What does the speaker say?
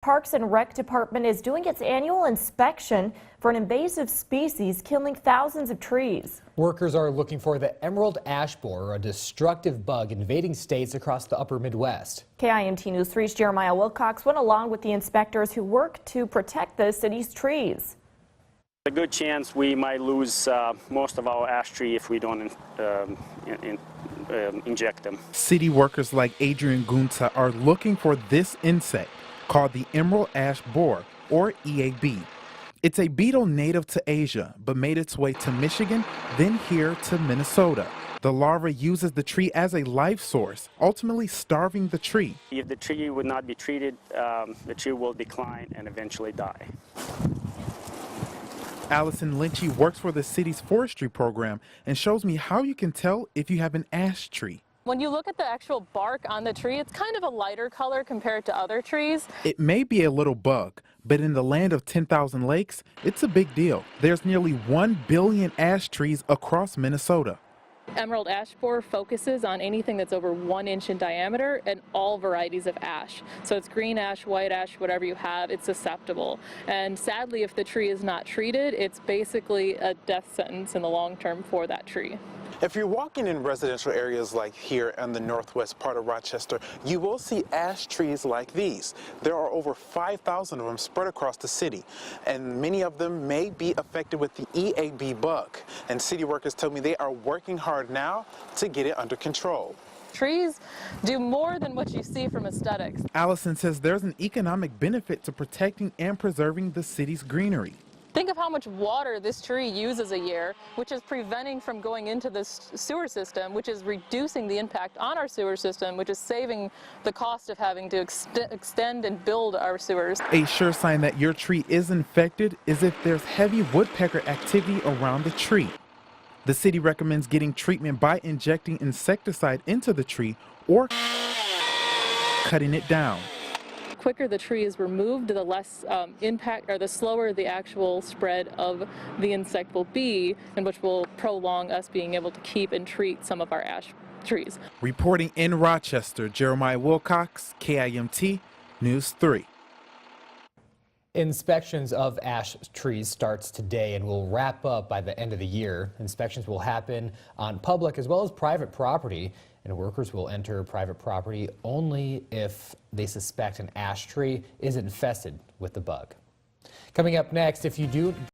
Parks and Rec Department is doing its annual inspection for an invasive species killing thousands of trees. Workers are looking for the emerald ash borer, a destructive bug invading states across the upper Midwest. KIMT News 3's Jeremiah Wilcox went along with the inspectors who work to protect the city's trees. A good chance we might lose most of our ash tree if we don't inject them. City workers like Adrian Gunta are looking for this insect called the emerald ash borer, or EAB. It's a beetle native to Asia, but made its way to Michigan, then here to Minnesota. The larva uses the tree as a life source, ultimately starving the tree. If the tree would not be treated, the tree will decline and eventually die. Allison Lynchy works for the city's forestry program and shows me how you can tell if you have an ash tree. When you look at the actual bark on the tree, it's kind of a lighter color compared to other trees. It may be a little bug, but in the land of 10,000 lakes, it's a big deal. There's nearly 1 billion ash trees across Minnesota. Emerald ash borer focuses on anything that's over 1 inch in diameter and all varieties of ash. So it's green ash, white ash, whatever you have, it's susceptible. And sadly, if the tree is not treated, it's basically a death sentence in the long term for that tree. If you're walking in residential areas like here in the northwest part of Rochester, you will see ash trees like these. There are over 5,000 of them spread across the city, and many of them may be affected with the EAB bug. And city workers tell me they are working hard now to get it under control. Trees do more than what you see from aesthetics. Allison says there's an economic benefit to protecting and preserving the city's greenery. Think of how much water this tree uses a year, which is preventing from going into the sewer system, which is reducing the impact on our sewer system, which is saving the cost of having to extend and build our sewers. A sure sign that your tree is infected is if there's heavy woodpecker activity around the tree. The city recommends getting treatment by injecting insecticide into the tree or cutting it down. The quicker the tree is removed, the less impact, or the slower the actual spread of the insect will be, and which will prolong us being able to keep and treat some of our ash trees. Reporting in Rochester, Jeremiah Wilcox, KIMT News 3. Inspections of ash trees starts today and will wrap up by the end of the year. Inspections will happen on public as well as private property, and workers will enter private property only if they suspect an ash tree is infested with the bug. Coming up next, if you do